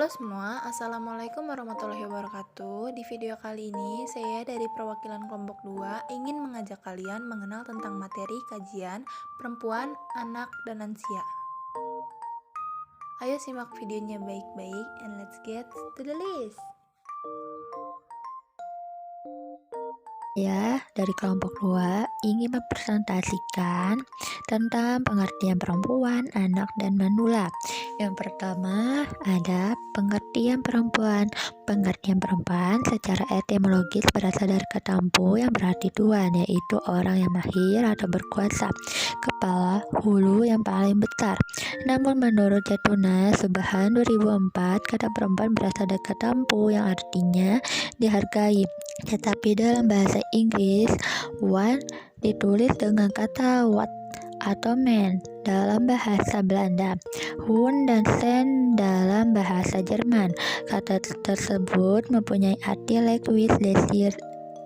Halo semua, Assalamualaikum warahmatullahi wabarakatuh. Di video kali ini, saya dari perwakilan kelompok 2 ingin mengajak kalian mengenal tentang materi kajian perempuan, anak, dan lansia. Ayo simak videonya baik-baik and let's get to the list. Saya dari kelompok 2 ingin mempresentasikan tentang pengertian perempuan, anak, dan manula. Yang pertama ada pengertian perempuan. Pengertian perempuan secara etimologis berasal dari kata empu yang berarti tuan, yaitu orang yang mahir atau berkuasa, kepala, hulu yang paling besar. Namun menurut Jatuna Subhan 2004, kata perempuan berasal dari kata empu yang artinya dihargai. Tetapi dalam bahasa Inggris, one ditulis dengan kata what atau man dalam bahasa Belanda, hun dan sen dalam bahasa Jerman. Kata tersebut mempunyai arti like with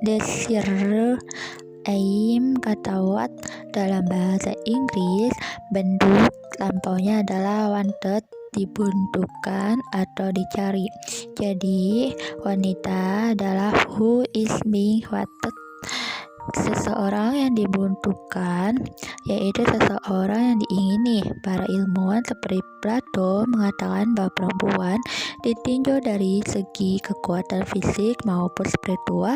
desire, aim. Kata what dalam bahasa Inggris, bentuk lampaunya adalah wanted, dibuntukan atau dicari. Jadi wanita adalah who is being wanted. Seseorang yang dibuntukan yaitu seseorang yang diingini. Para ilmuwan seperti Plato mengatakan bahwa perempuan ditinjau dari segi kekuatan fisik maupun spiritual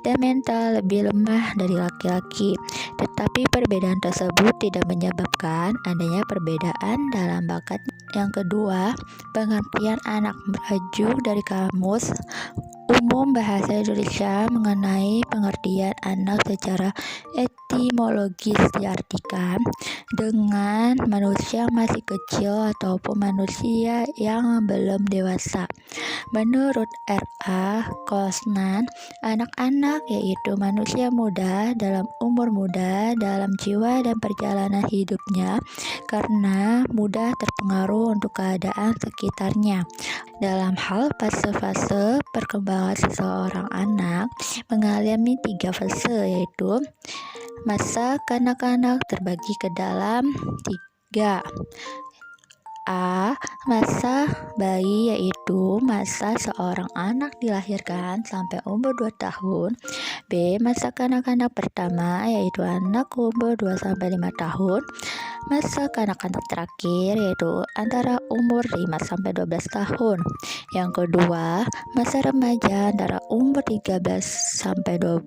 dan mental lebih lemah dari laki-laki. Tetapi perbedaan tersebut tidak menyebabkan adanya perbedaan dalam bakat. Yang kedua, pengertian anak merujuk dari kamus Umum Bahasa Indonesia mengenai pengertian anak secara etimologis diartikan dengan manusia masih kecil ataupun manusia yang belum dewasa. Menurut R.A. Kosnan, anak-anak yaitu manusia muda dalam umur muda dalam jiwa dan perjalanan hidupnya karena mudah terpengaruh untuk keadaan sekitarnya. Dalam hal fase-fase perkembangan seseorang anak mengalami 3 fase, yaitu masa kanak-kanak terbagi ke dalam 3. A. Masa bayi, yaitu masa seorang anak dilahirkan sampai umur 2 tahun. B. Masa kanak-kanak pertama, yaitu anak umur 2-5 tahun. Masa kanak-kanak terakhir yaitu antara umur 5-12 tahun. Yang kedua, masa remaja antara umur 13-20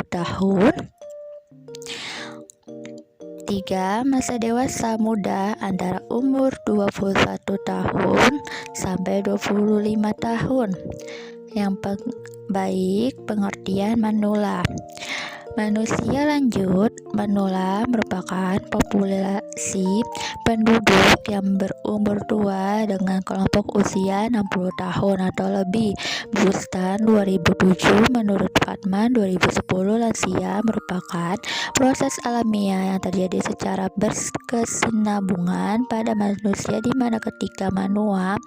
tahun. 3. Masa dewasa muda antara umur 21 tahun sampai 25 tahun. Yang baik, pengertian manula. Manusia lanjut manula merupakan populasi penduduk yang berumur tua dengan kelompok usia 60 tahun atau lebih. Bustan 2007 menurut Fatman 2010, lansia merupakan proses alamiah yang terjadi secara berkesinambungan pada manusia di mana ketika manua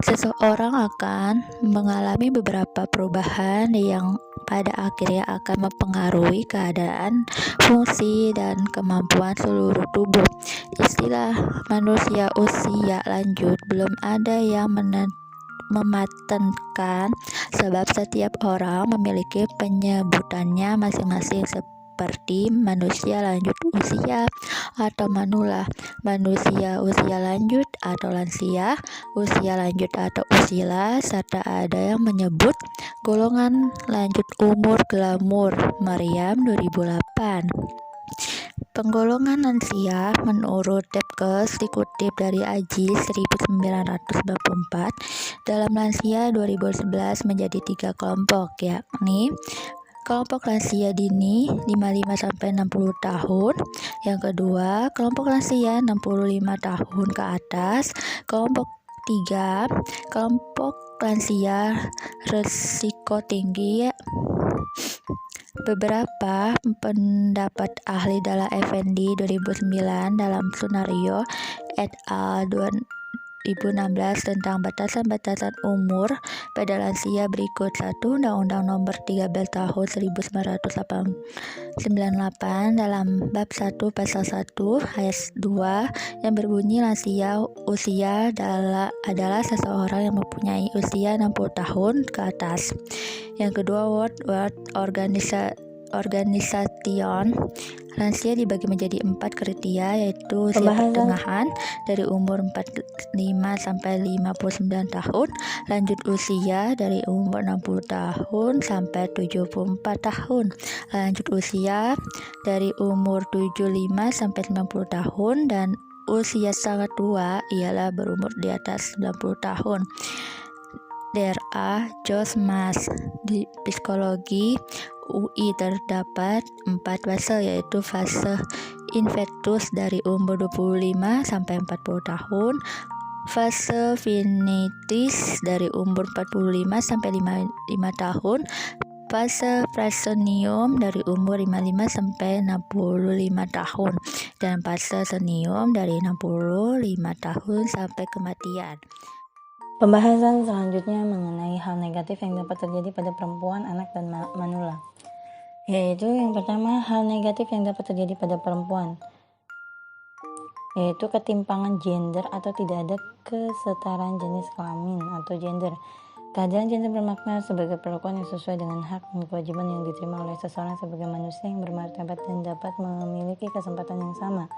seseorang akan mengalami beberapa perubahan yang pada akhirnya akan mempengaruhi keadaan, fungsi, dan kemampuan seluruh tubuh. Istilah manusia usia lanjut belum ada yang mematenkan, sebab setiap orang memiliki penyebutannya masing-masing seperti manusia lanjut usia atau manula, manusia usia lanjut atau lansia, usia lanjut atau usila, serta ada yang menyebut golongan lanjut umur glamur. Maryam 2008. Penggolongan lansia menurut Depkes dikutip dari Aji 1994. Dalam lansia 2011 menjadi 3 kelompok, yakni kelompok lansia dini 55-60 tahun. Yang kedua, kelompok lansia 65 tahun ke atas. Kelompok 3, kelompok lansia risiko tinggi. Beberapa pendapat ahli dalam Effendi 2009 dalam Sunario et al. tentang batasan-batasan umur pada lansia berikut. 1. Undang-Undang Nomor 13 Tahun 1998 dalam Bab 1 Pasal 1 Ayat 2 yang berbunyi lansia usia adalah seseorang yang mempunyai usia 60 tahun ke atas. Yang kedua, World Organization lansia dibagi menjadi 4 kriteria, yaitu usia pertengahan dari umur 45 sampai 59 tahun, lanjut usia dari umur 60 tahun sampai 74 tahun, lanjut usia dari umur 75 sampai 90 tahun, dan usia sangat tua ialah berumur di atas 90 tahun. DRA Jos Mas. Di psikologi UI terdapat 4 fase, yaitu fase infectus dari umur 25 sampai 40 tahun, fase vinitis dari umur 45 sampai 55 tahun, fase proscenium dari umur 55 sampai 65 tahun, dan fase senium dari 65 tahun sampai kematian. Pembahasan selanjutnya mengenai hal negatif yang dapat terjadi pada perempuan, anak, dan manula. Yaitu yang pertama, hal negatif yang dapat terjadi pada perempuan, yaitu ketimpangan gender atau tidak ada kesetaraan jenis kelamin atau gender. Kehadiran gender bermakna sebagai perlakuan yang sesuai dengan hak dan kewajiban yang diterima oleh seseorang sebagai manusia yang bermartabat dan dapat memiliki kesempatan yang sama.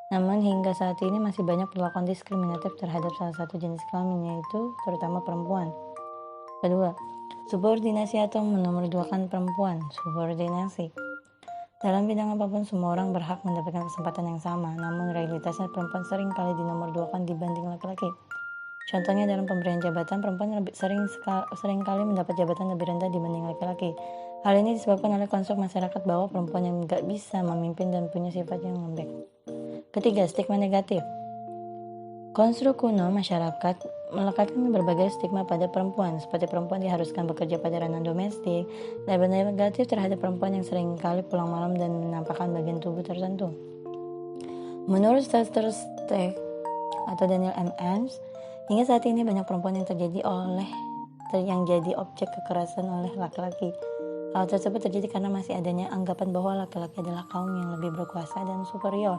Namun hingga saat ini masih banyak perlakuan diskriminatif terhadap salah satu jenis kelamin, yaitu terutama perempuan. Kedua, subordinasi atau menomorduakan perempuan. Subordinasi. Dalam bidang apapun semua orang berhak mendapatkan kesempatan yang sama, namun realitasnya perempuan sering kali dinomorduakan dibanding laki-laki. Contohnya dalam pemberian jabatan, perempuan sering kali mendapat jabatan lebih rendah dibanding laki-laki. Hal ini disebabkan oleh konsep masyarakat bahwa perempuan yang gak bisa memimpin dan punya sifat yang lembek. Ketiga, stigma negatif. Konstruk kuno masyarakat melekatkan berbagai stigma pada perempuan, seperti perempuan diharuskan bekerja pada ranah domestik, label negatif terhadap perempuan yang sering kali pulang malam dan menampakkan bagian tubuh tertentu. Menurut Chester Steck atau Daniel M. Ames, hingga saat ini banyak perempuan yang jadi objek kekerasan oleh laki-laki. Hal tersebut terjadi karena masih adanya anggapan bahwa laki-laki adalah kaum yang lebih berkuasa dan superior.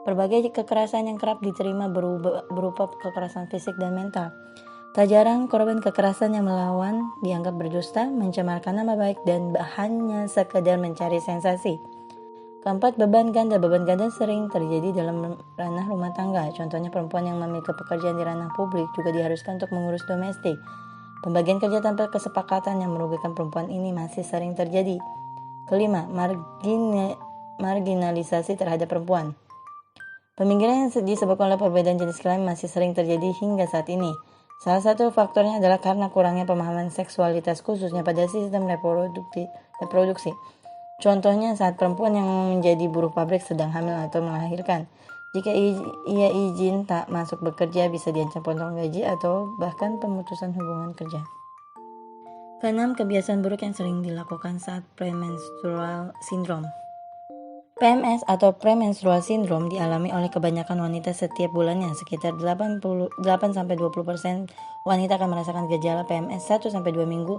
Berbagai kekerasan yang kerap diterima berupa kekerasan fisik dan mental. Tak jarang korban kekerasan yang melawan dianggap berdusta, mencemarkan nama baik, dan hanya sekedar mencari sensasi. Keempat, beban ganda. Beban ganda sering terjadi dalam ranah rumah tangga. Contohnya perempuan yang memiliki pekerjaan di ranah publik juga diharuskan untuk mengurus domestik. Pembagian kerja tanpa kesepakatan yang merugikan perempuan ini masih sering terjadi. Kelima, marginalisasi terhadap perempuan. Peminggiran yang disebabkan oleh perbedaan jenis kelamin masih sering terjadi hingga saat ini. Salah satu faktornya adalah karena kurangnya pemahaman seksualitas khususnya pada sistem reproduksi. Contohnya saat perempuan yang menjadi buruh pabrik sedang hamil atau melahirkan. Jika ia izin tak masuk bekerja, bisa diancam potong gaji atau bahkan pemutusan hubungan kerja. Keenam, kebiasaan buruk yang sering dilakukan saat premenstrual syndrome. PMS atau premenstrual syndrome dialami oleh kebanyakan wanita setiap bulannya. Sekitar 8-20% wanita akan merasakan gejala PMS 1-2 minggu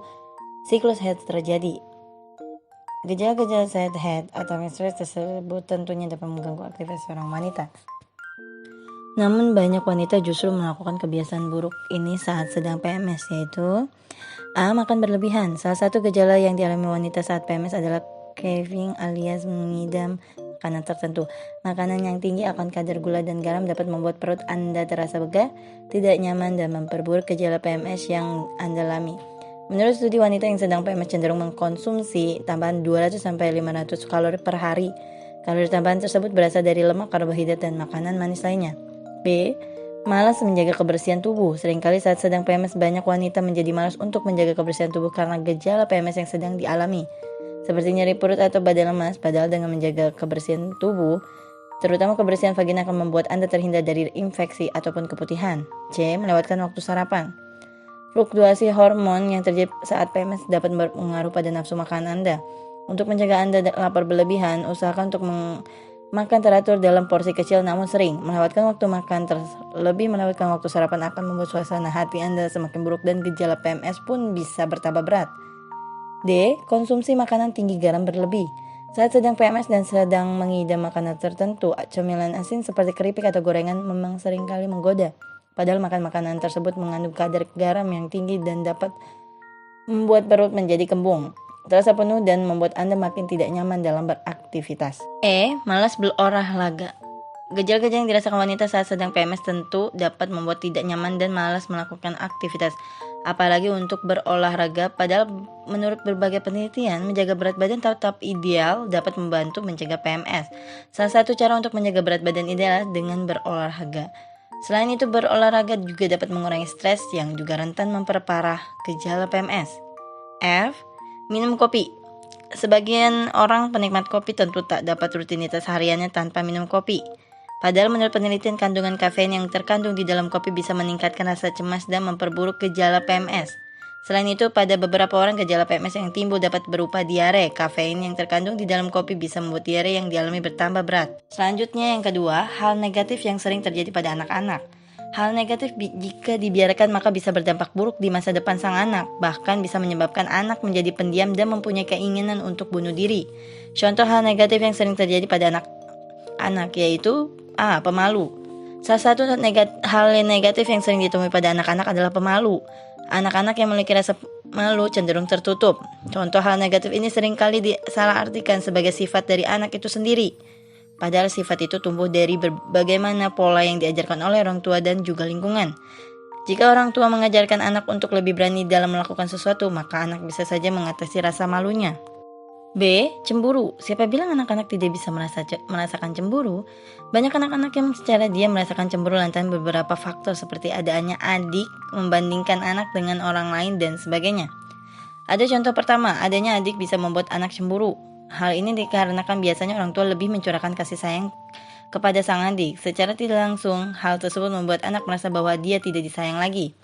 siklus haid terjadi. Gejala-gejala haid atau menstruasi tersebut tentunya dapat mengganggu aktivitas seorang wanita. Namun banyak wanita justru melakukan kebiasaan buruk ini saat sedang PMS, yaitu A. Makan berlebihan. Salah satu gejala yang dialami wanita saat PMS adalah craving alias mengidam makanan tertentu. Makanan yang tinggi akan kadar gula dan garam dapat membuat perut Anda terasa begah, tidak nyaman, dan memperburuk gejala PMS yang Anda alami. Menurut studi, wanita yang sedang PMS cenderung mengkonsumsi tambahan 200-500 kalori per hari. Kalori tambahan tersebut berasal dari lemak, karbohidrat, dan makanan manis lainnya. B. Malas menjaga kebersihan tubuh. Seringkali saat sedang PMS banyak wanita menjadi malas untuk menjaga kebersihan tubuh karena gejala PMS yang sedang dialami, seperti nyeri perut atau badan lemas. Padahal dengan menjaga kebersihan tubuh, terutama kebersihan vagina, akan membuat Anda terhindar dari infeksi ataupun keputihan. C. Melewatkan waktu sarapan. Fluktuasi hormon yang terjadi saat PMS dapat berpengaruh pada nafsu makan Anda. Untuk mencegah Anda lapar berlebihan, usahakan untuk Makan teratur dalam porsi kecil namun sering. Melewatkan waktu makan terlebih melewatkan waktu sarapan akan membuat suasana hati Anda semakin buruk dan gejala PMS pun bisa bertambah berat. D. Konsumsi makanan tinggi garam berlebih. Saat sedang PMS dan sedang mengidam makanan tertentu, cemilan asin seperti keripik atau gorengan memang seringkali menggoda. Padahal makan makanan tersebut mengandung kadar garam yang tinggi dan dapat membuat perut menjadi kembung, terasa penuh dan membuat Anda makin tidak nyaman dalam beraktivitas. E. Malas berolahraga. Gejala-gejala yang dirasakan wanita saat sedang PMS tentu dapat membuat tidak nyaman dan malas melakukan aktivitas, apalagi untuk berolahraga. Padahal menurut berbagai penelitian, menjaga berat badan tetap ideal dapat membantu mencegah PMS. Salah satu cara untuk menjaga berat badan ideal dengan berolahraga. Selain itu, berolahraga juga dapat mengurangi stres yang juga rentan memperparah gejala PMS. F. Minum kopi. Sebagian orang penikmat kopi tentu tak dapat rutinitas hariannya tanpa minum kopi. Padahal menurut penelitian, kandungan kafein yang terkandung di dalam kopi bisa meningkatkan rasa cemas dan memperburuk gejala PMS. Selain itu, pada beberapa orang gejala PMS yang timbul dapat berupa diare. Kafein yang terkandung di dalam kopi bisa membuat diare yang dialami bertambah berat. Selanjutnya yang kedua, hal negatif yang sering terjadi pada anak-anak. Hal negatif jika dibiarkan maka bisa berdampak buruk di masa depan sang anak, bahkan bisa menyebabkan anak menjadi pendiam dan mempunyai keinginan untuk bunuh diri. Contoh hal negatif yang sering terjadi pada anak-anak yaitu A. Pemalu. Salah satu hal negatif yang sering ditemui pada anak-anak adalah pemalu. Anak-anak yang memiliki rasa malu cenderung tertutup. Contoh hal negatif ini seringkali disalahartikan sebagai sifat dari anak itu sendiri. Padahal sifat itu tumbuh dari bagaimana pola yang diajarkan oleh orang tua dan juga lingkungan. Jika orang tua mengajarkan anak untuk lebih berani dalam melakukan sesuatu, maka anak bisa saja mengatasi rasa malunya. B. Cemburu. Siapa bilang anak-anak tidak bisa merasakan cemburu? Banyak anak-anak yang secara diam merasakan cemburu lantaran beberapa faktor seperti adanya adik, membandingkan anak dengan orang lain, dan sebagainya. Ada contoh pertama, adanya adik bisa membuat anak cemburu. Hal ini dikarenakan biasanya orang tua lebih mencurahkan kasih sayang kepada sang adik. Secara tidak langsung, hal tersebut membuat anak merasa bahwa dia tidak disayang lagi.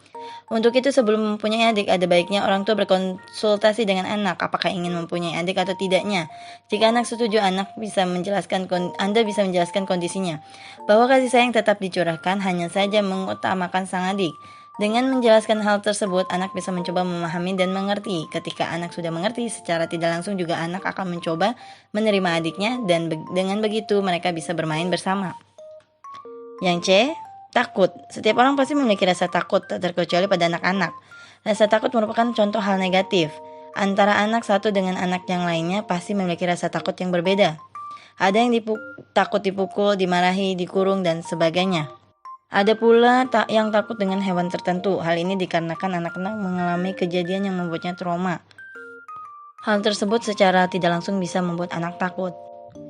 Untuk itu, sebelum mempunyai adik, ada baiknya orang tua berkonsultasi dengan anak apakah ingin mempunyai adik atau tidaknya. Jika anak setuju, Anda bisa menjelaskan kondisinya, bahwa kasih sayang tetap dicurahkan, hanya saja mengutamakan sang adik. Dengan menjelaskan hal tersebut, anak bisa mencoba memahami dan mengerti. Ketika anak sudah mengerti, secara tidak langsung juga anak akan mencoba menerima adiknya, dan dengan begitu mereka bisa bermain bersama. Yang C. Takut. Setiap orang pasti memiliki rasa takut, tak terkecuali pada anak-anak. Rasa takut merupakan contoh hal negatif. Antara anak satu dengan anak yang lainnya pasti memiliki rasa takut yang berbeda. Ada yang takut dipukul, dimarahi, dikurung, dan sebagainya. Ada pula yang takut dengan hewan tertentu. Hal ini dikarenakan anak-anak mengalami kejadian yang membuatnya trauma. Hal tersebut secara tidak langsung bisa membuat anak takut.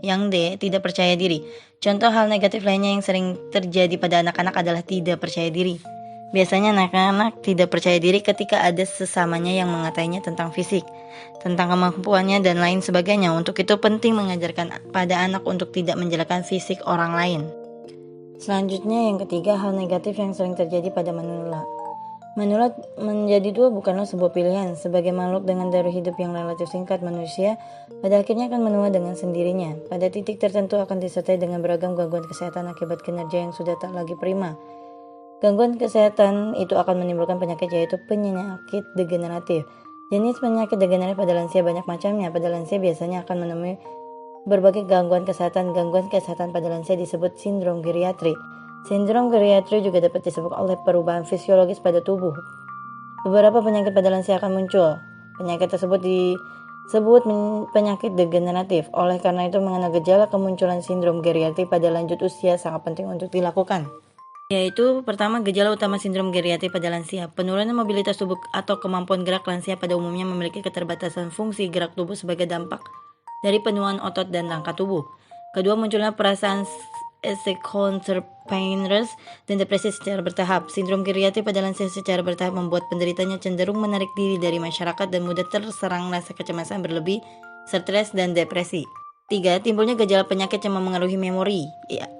Yang D. Tidak percaya diri. Contoh hal negatif lainnya yang sering terjadi pada anak-anak adalah tidak percaya diri. Biasanya anak-anak tidak percaya diri ketika ada sesamanya yang mengatainya tentang fisik, tentang kemampuannya, dan lain sebagainya. Untuk itu penting mengajarkan pada anak untuk tidak menjelekkan fisik orang lain. Selanjutnya yang ketiga, hal negatif yang sering terjadi pada manula. Manula menjadi tua bukanlah sebuah pilihan. Sebagai makhluk dengan darah hidup yang relatif singkat, manusia pada akhirnya akan menua dengan sendirinya. Pada titik tertentu akan disertai dengan beragam gangguan kesehatan akibat kinerja yang sudah tak lagi prima. Gangguan kesehatan itu akan menimbulkan penyakit, yaitu penyakit degeneratif. Jenis penyakit degeneratif pada lansia banyak macamnya. Pada lansia biasanya akan menemui berbagai gangguan kesehatan. Gangguan kesehatan pada lansia disebut sindrom geriatri. Sindrom geriatri juga dapat disebabkan oleh perubahan fisiologis pada tubuh. Beberapa penyakit pada lansia akan muncul. Penyakit tersebut disebut penyakit degeneratif. Oleh karena itu, mengenal gejala kemunculan sindrom geriatri pada lanjut usia sangat penting untuk dilakukan. Yaitu pertama, gejala utama sindrom geriatri pada lansia. Penurunan mobilitas tubuh atau kemampuan gerak. Lansia pada umumnya memiliki keterbatasan fungsi gerak tubuh sebagai dampak dari penuaan otot dan rangka tubuh. Kedua, munculnya perasaan painless dan depresi secara bertahap. Sindrom geriatri pada lansia secara bertahap membuat penderitanya cenderung menarik diri dari masyarakat dan mudah terserang rasa kecemasan berlebih, stres, dan depresi. 3. Timbulnya gejala penyakit yang memengaruhi memori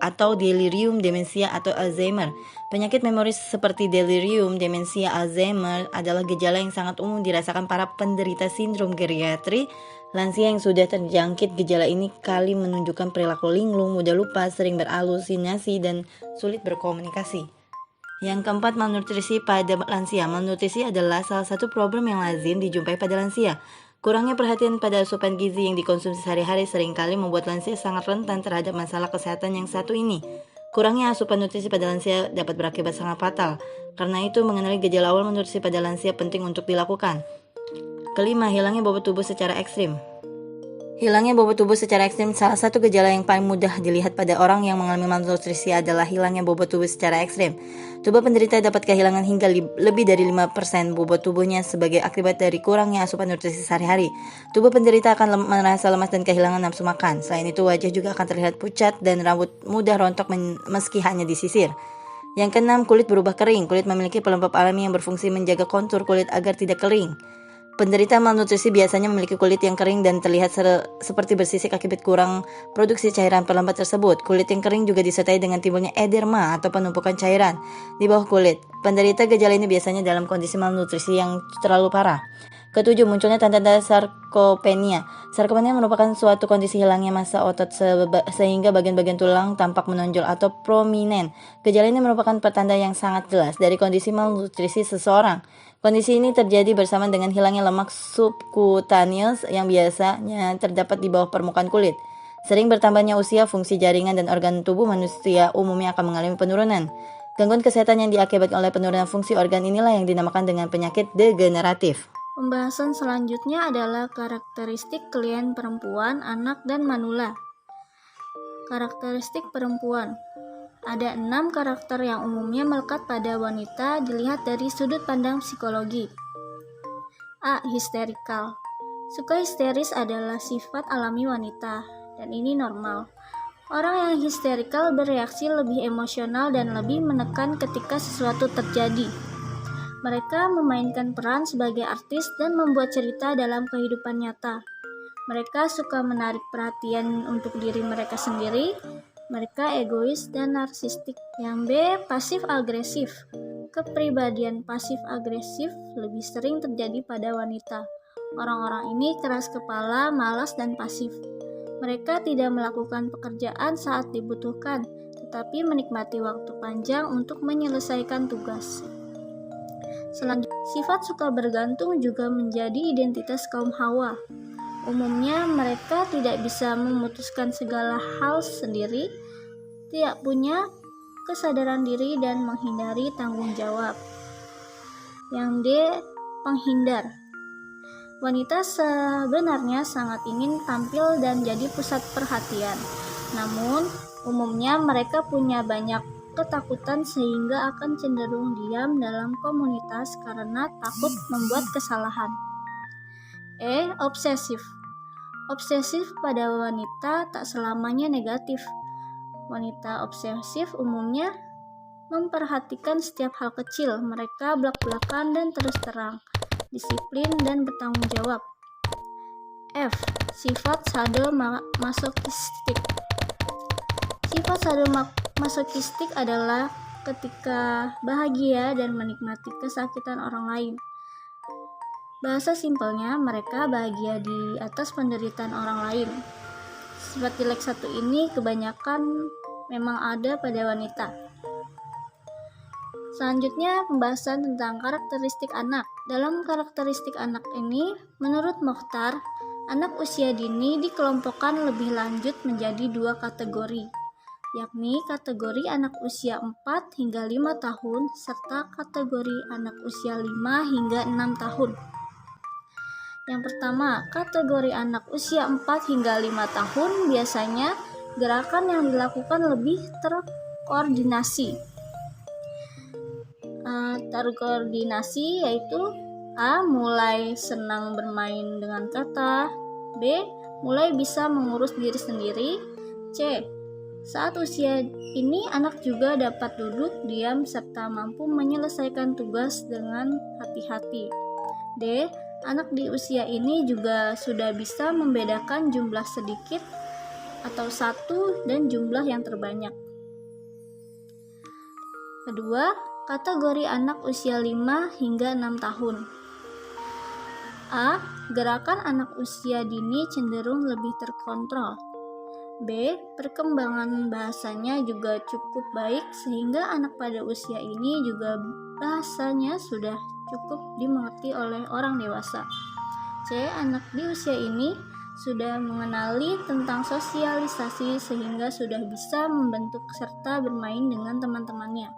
atau delirium, demensia, atau Alzheimer. Penyakit memori seperti delirium, demensia, Alzheimer adalah gejala yang sangat umum dirasakan para penderita sindrom geriatri. Lansia yang sudah terjangkit gejala ini kali menunjukkan perilaku linglung, mudah lupa, sering berhalusinasi, dan sulit berkomunikasi. Yang keempat, malnutrisi pada lansia. Malnutrisi adalah salah satu problem yang lazim dijumpai pada lansia. Kurangnya perhatian pada asupan gizi yang dikonsumsi sehari-hari seringkali membuat lansia sangat rentan terhadap masalah kesehatan yang satu ini. Kurangnya asupan nutrisi pada lansia dapat berakibat sangat fatal. Karena itu, mengenali gejala awal malnutrisi pada lansia penting untuk dilakukan. Kelima, hilangnya bobot tubuh secara ekstrim. Hilangnya bobot tubuh secara ekstrim. Salah satu gejala yang paling mudah dilihat pada orang yang mengalami malnutrisi adalah hilangnya bobot tubuh secara ekstrim. Tubuh penderita dapat kehilangan hingga lebih dari 5% bobot tubuhnya sebagai akibat dari kurangnya asupan nutrisi sehari-hari. Tubuh penderita akan merasa lemas dan kehilangan nafsu makan. Selain itu, wajah juga akan terlihat pucat dan rambut mudah rontok meski hanya disisir. Yang keenam, kulit berubah kering. Kulit memiliki pelembab alami yang berfungsi menjaga kontur kulit agar tidak kering. Penderita malnutrisi biasanya memiliki kulit yang kering dan terlihat seperti bersisik akibat kurang produksi cairan pelembab tersebut. Kulit yang kering juga disertai dengan timbulnya ederma atau penumpukan cairan di bawah kulit. Penderita gejala ini biasanya dalam kondisi malnutrisi yang terlalu parah. Ketujuh, munculnya tanda-tanda sarkopenia. Sarkopenia merupakan suatu kondisi hilangnya massa otot sehingga bagian-bagian tulang tampak menonjol atau prominent. Gejala ini merupakan pertanda yang sangat jelas dari kondisi malnutrisi seseorang. Kondisi ini terjadi bersama dengan hilangnya lemak subcutaneous yang biasanya terdapat di bawah permukaan kulit. Sering bertambahnya usia, fungsi jaringan dan organ tubuh manusia umumnya akan mengalami penurunan. Gangguan kesehatan yang diakibatkan oleh penurunan fungsi organ inilah yang dinamakan dengan penyakit degeneratif. Pembahasan selanjutnya adalah karakteristik klien perempuan, anak, dan manula. Karakteristik perempuan. Ada 6 karakter yang umumnya melekat pada wanita dilihat dari sudut pandang psikologi. A. Histerikal. Suka histeris adalah sifat alami wanita, dan ini normal. Orang yang histerikal bereaksi lebih emosional dan lebih menekan ketika sesuatu terjadi. Mereka memainkan peran sebagai artis dan membuat cerita dalam kehidupan nyata. Mereka suka menarik perhatian untuk diri mereka sendiri. Mereka egois dan narsistik. Yang B. Pasif-agresif. Kepribadian pasif-agresif lebih sering terjadi pada wanita. Orang-orang ini keras kepala, malas, dan pasif. Mereka tidak melakukan pekerjaan saat dibutuhkan, tetapi menikmati waktu panjang untuk menyelesaikan tugas. Selanjutnya, sifat suka bergantung juga menjadi identitas kaum Hawa. Umumnya mereka tidak bisa memutuskan segala hal sendiri, tidak punya kesadaran diri dan menghindari tanggung jawab. Yang D. Penghindar. Wanita sebenarnya sangat ingin tampil dan jadi pusat perhatian. Namun, umumnya mereka punya banyak ketakutan sehingga akan cenderung diam dalam komunitas karena takut membuat kesalahan. E. Obsesif. Obsesif pada wanita tak selamanya negatif. Wanita obsesif umumnya memperhatikan setiap hal kecil. Mereka belak-belakan dan terus terang, disiplin dan bertanggung jawab. F. Sifat sadomasochistik. Sifat sadomasochistik adalah ketika bahagia dan menikmati kesakitan orang lain. Bahasa simpelnya, mereka bahagia di atas penderitaan orang lain. Sifat jelek satu ini kebanyakan memang ada pada wanita. Selanjutnya, pembahasan tentang karakteristik anak. Dalam karakteristik anak ini, menurut Mokhtar, anak usia dini dikelompokkan lebih lanjut menjadi 2 kategori, yakni kategori anak usia 4 hingga 5 tahun serta kategori anak usia 5 hingga 6 tahun. Yang pertama, kategori anak usia 4 hingga 5 tahun biasanya gerakan yang dilakukan lebih terkoordinasi. Terkoordinasi yaitu A. Mulai senang bermain dengan kata. B. Mulai bisa mengurus diri sendiri. C. Saat usia ini anak juga dapat duduk diam serta mampu menyelesaikan tugas dengan hati-hati. D. Anak di usia ini juga sudah bisa membedakan jumlah sedikit atau 1 dan jumlah yang terbanyak. Kedua, kategori anak usia 5 hingga 6 tahun. A. Gerakan anak usia dini cenderung lebih terkontrol. B. Perkembangan bahasanya juga cukup baik sehingga anak pada usia ini juga bahasanya sudah cukup dimengerti oleh orang dewasa. C. Anak di usia ini sudah mengenali tentang sosialisasi sehingga sudah bisa membentuk serta bermain dengan teman-temannya.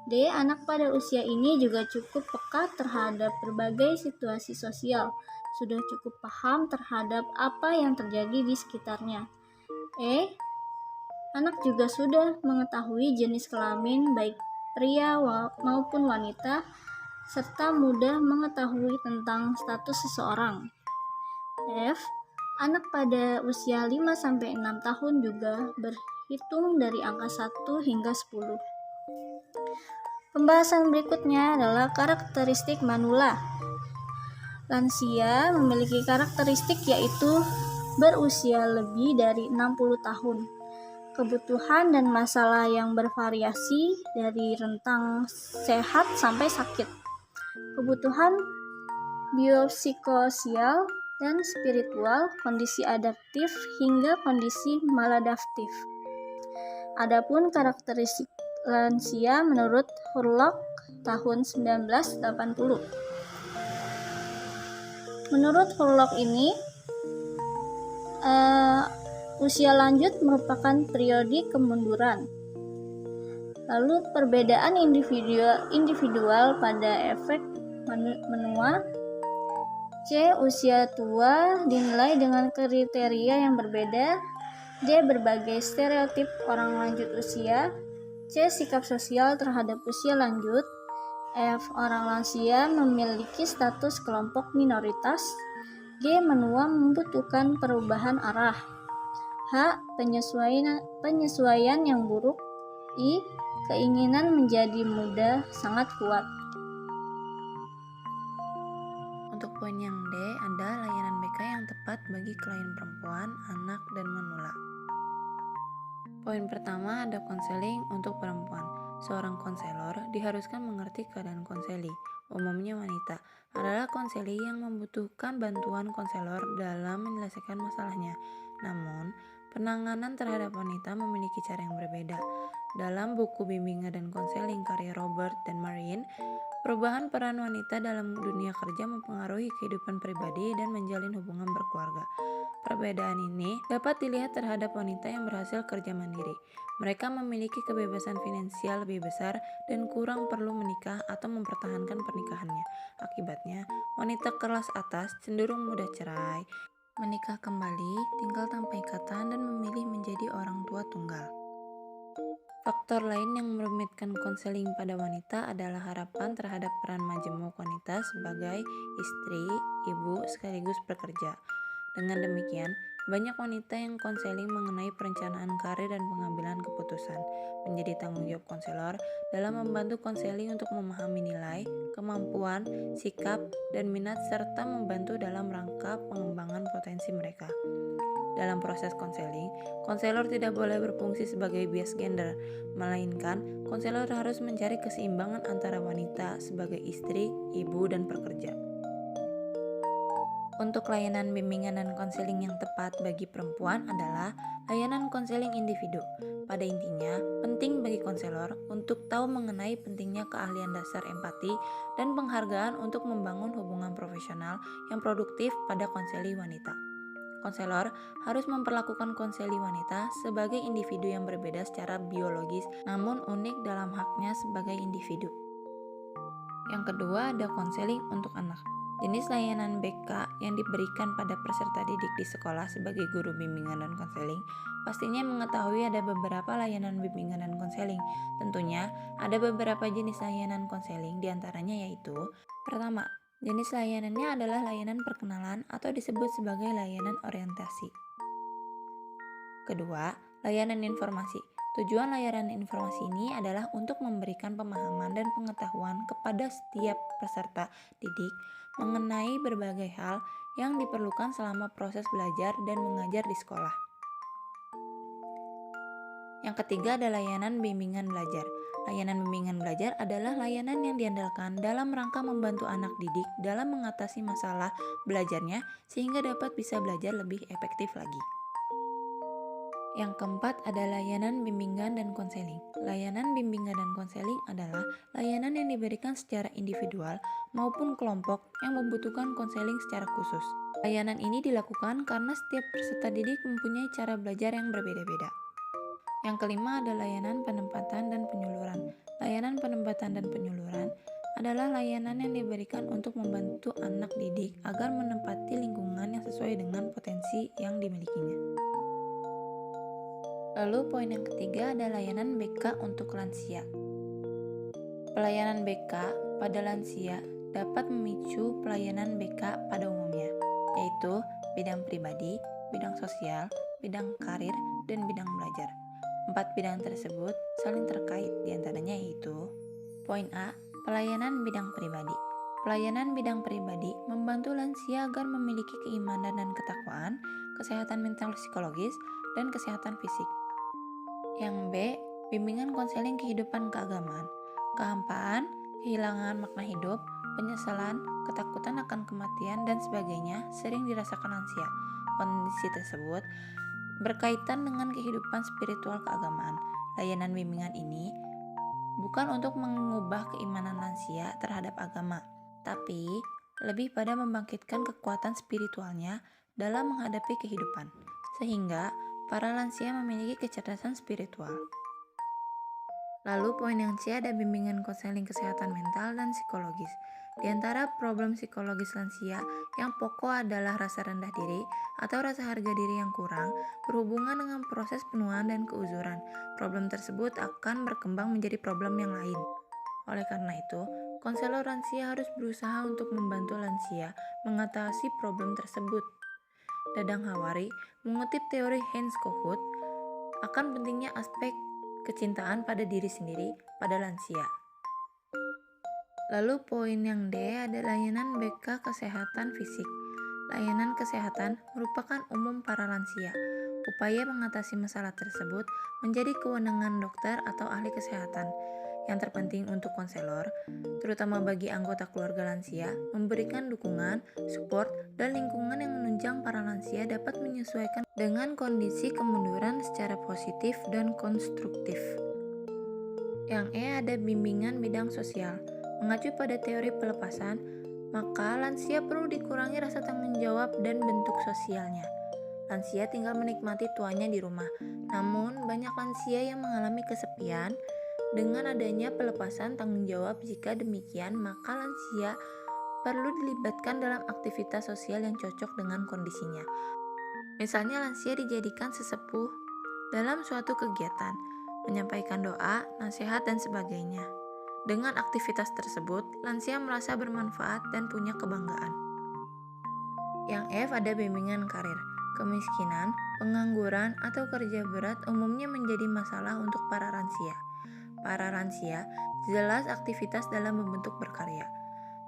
D. Anak pada usia ini juga cukup peka terhadap berbagai situasi sosial, sudah cukup paham terhadap apa yang terjadi di sekitarnya. E. Anak juga sudah mengetahui jenis kelamin baik pria maupun wanita, serta mudah mengetahui tentang status seseorang. F. Anak pada usia 5-6 tahun juga berhitung dari angka 1 hingga 10. Pembahasan berikutnya adalah karakteristik manula. Lansia memiliki karakteristik yaitu berusia lebih dari 60 tahun. Kebutuhan dan masalah yang bervariasi dari rentang sehat sampai sakit. Kebutuhan biopsikososial dan spiritual, kondisi adaptif hingga kondisi maladaptif. Adapun karakteristik lansia menurut Hurlock tahun 1980. Menurut Hurlock ini, usia lanjut merupakan periode kemunduran. Lalu perbedaan individual pada efek menua. C. Usia tua dinilai dengan kriteria yang berbeda. D. Berbagai stereotip orang lanjut usia. C. Sikap sosial terhadap usia lanjut. F. Orang lansia memiliki status kelompok minoritas. G. Menua membutuhkan perubahan arah. H. Penyesuaian yang buruk. I. Keinginan menjadi muda sangat kuat. Untuk poin yang D, ada layanan BK yang tepat bagi klien perempuan, anak, dan manula. Poin pertama ada konseling untuk perempuan. Seorang konselor diharuskan mengerti keadaan konseli, umumnya wanita, adalah konseli yang membutuhkan bantuan konselor dalam menyelesaikan masalahnya. Namun, penanganan terhadap wanita memiliki cara yang berbeda. Dalam buku bimbingan dan konseling karya Robert dan Marin, perubahan peran wanita dalam dunia kerja mempengaruhi kehidupan pribadi dan menjalin hubungan berkeluarga. Perbedaan ini dapat dilihat terhadap wanita yang berhasil kerja mandiri. Mereka memiliki kebebasan finansial lebih besar dan kurang perlu menikah atau mempertahankan pernikahannya. Akibatnya, wanita kelas atas cenderung mudah cerai, menikah kembali, tinggal tanpa ikatan, dan memilih menjadi orang tua tunggal. Faktor lain yang merumitkan konseling pada wanita adalah harapan terhadap peran majemuk wanita sebagai istri, ibu, sekaligus pekerja. Dengan demikian, banyak wanita yang konseling mengenai perencanaan karir dan pengambilan keputusan. Menjadi tanggung jawab konselor dalam membantu konseling untuk memahami nilai, kemampuan, sikap, dan minat serta membantu dalam rangka pengembangan potensi mereka. Dalam proses konseling, konselor tidak boleh berfungsi sebagai bias gender, melainkan konselor harus mencari keseimbangan antara wanita sebagai istri, ibu, dan pekerja. Untuk layanan bimbingan dan konseling yang tepat bagi perempuan adalah layanan konseling individu. Pada intinya, penting bagi konselor untuk tahu mengenai pentingnya keahlian dasar empati dan penghargaan untuk membangun hubungan profesional yang produktif pada konseli wanita. Konselor harus memperlakukan konseli wanita sebagai individu yang berbeda secara biologis, namun unik dalam haknya sebagai individu. Yang kedua ada konseling untuk anak. Jenis layanan BK yang diberikan pada peserta didik di sekolah sebagai guru bimbingan dan konseling pastinya mengetahui ada beberapa layanan bimbingan dan konseling. Tentunya ada beberapa jenis layanan konseling, diantaranya yaitu: pertama, jenis layanannya adalah layanan perkenalan atau disebut sebagai layanan orientasi. Kedua, layanan informasi. Tujuan layanan informasi ini adalah untuk memberikan pemahaman dan pengetahuan kepada setiap peserta didik mengenai berbagai hal yang diperlukan selama proses belajar dan mengajar di sekolah. Yang ketiga ada layanan bimbingan belajar. Layanan bimbingan belajar adalah layanan yang diandalkan dalam rangka membantu anak didik dalam mengatasi masalah belajarnya sehingga dapat bisa belajar lebih efektif lagi. Yang keempat ada layanan bimbingan dan konseling. Layanan bimbingan dan konseling adalah layanan yang diberikan secara individual maupun kelompok yang membutuhkan konseling secara khusus. Layanan ini dilakukan karena setiap peserta didik mempunyai cara belajar yang berbeda-beda. Yang kelima ada layanan penempatan dan penyuluran. Layanan penempatan dan penyuluran adalah layanan yang diberikan untuk membantu anak didik agar menempati lingkungan yang sesuai dengan potensi yang dimilikinya. Lalu poin yang ketiga ada layanan BK untuk lansia. Pelayanan BK pada lansia dapat memicu pelayanan BK pada umumnya, yaitu bidang pribadi, bidang sosial, bidang karir, dan bidang belajar. 4 bidang tersebut saling terkait, diantaranya yaitu poin A, pelayanan bidang pribadi. Pelayanan bidang pribadi membantu lansia agar memiliki keimanan dan ketakwaan, kesehatan mental psikologis, dan kesehatan fisik. Yang B, bimbingan konseling kehidupan keagamaan. Kehampaan, kehilangan makna hidup, penyesalan, ketakutan akan kematian, dan sebagainya sering dirasakan lansia. Kondisi tersebut berkaitan dengan kehidupan spiritual keagamaan. Layanan bimbingan ini bukan untuk mengubah keimanan lansia terhadap agama, tapi lebih pada membangkitkan kekuatan spiritualnya dalam menghadapi kehidupan, sehingga para lansia memiliki kecerdasan spiritual. Lalu poin yang C ada bimbingan konseling kesehatan mental dan psikologis. Di antara problem psikologis lansia, yang pokok adalah rasa rendah diri atau rasa harga diri yang kurang berhubungan dengan proses penuaan dan keuzuran. Problem tersebut akan berkembang menjadi problem yang lain. Oleh karena itu, konselor lansia harus berusaha untuk membantu lansia mengatasi problem tersebut. Dadang Hawari mengutip teori Hans Kohut akan pentingnya aspek kecintaan pada diri sendiri pada lansia. Lalu poin yang D ada layanan BK kesehatan fisik. Layanan kesehatan merupakan umum para lansia. Upaya mengatasi masalah tersebut menjadi kewenangan dokter atau ahli kesehatan. Yang terpenting untuk konselor, terutama bagi anggota keluarga lansia, memberikan dukungan, support, dan lingkungan yang menunjang para lansia dapat menyesuaikan dengan kondisi kemunduran secara positif dan konstruktif. Yang E ada bimbingan bidang sosial. Mengacu pada teori pelepasan, maka lansia perlu dikurangi rasa tanggung jawab dan bentuk sosialnya. Lansia tinggal menikmati tuanya di rumah, namun banyak lansia yang mengalami kesepian. Dengan adanya pelepasan tanggung jawab, jika demikian, maka lansia perlu dilibatkan dalam aktivitas sosial yang cocok dengan kondisinya. Misalnya lansia dijadikan sesepuh dalam suatu kegiatan, menyampaikan doa, nasihat, dan sebagainya. Dengan aktivitas tersebut, lansia merasa bermanfaat dan punya kebanggaan. Yang F ada bimbingan karir. Kemiskinan, pengangguran, atau kerja berat umumnya menjadi masalah untuk para lansia. Para lansia jelas aktivitas dalam membentuk berkarya.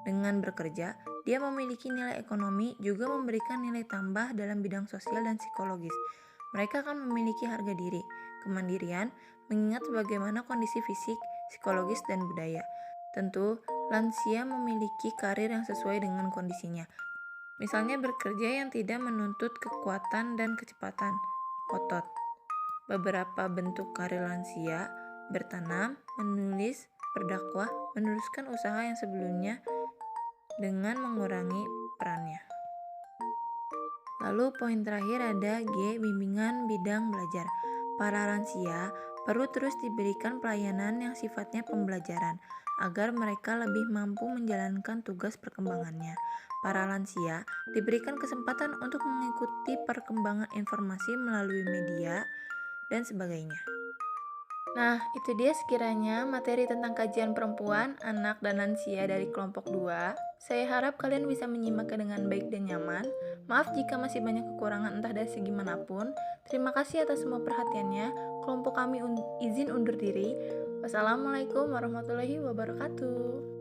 Dengan bekerja, dia memiliki nilai ekonomi, juga memberikan nilai tambah dalam bidang sosial dan psikologis. Mereka akan memiliki harga diri, kemandirian, mengingat bagaimana kondisi fisik, psikologis, dan budaya. Tentu, lansia memiliki karir yang sesuai dengan kondisinya. Misalnya bekerja yang tidak menuntut kekuatan dan kecepatan otot. Beberapa bentuk karir lansia: bertanam, menulis, berdakwah, meneruskan usaha yang sebelumnya dengan mengurangi perannya. Lalu poin terakhir ada G, bimbingan bidang belajar. Para lansia perlu terus diberikan pelayanan yang sifatnya pembelajaran agar mereka lebih mampu menjalankan tugas perkembangannya. Para lansia diberikan kesempatan untuk mengikuti perkembangan informasi melalui media dan sebagainya. Nah, itu dia sekiranya materi tentang kajian perempuan, anak, dan lansia dari kelompok 2. Saya harap kalian bisa menyimaknya dengan baik dan nyaman. Maaf jika masih banyak kekurangan entah dari segi manapun. Terima kasih atas semua perhatiannya. Kelompok kami izin undur diri. Wassalamualaikum warahmatullahi wabarakatuh.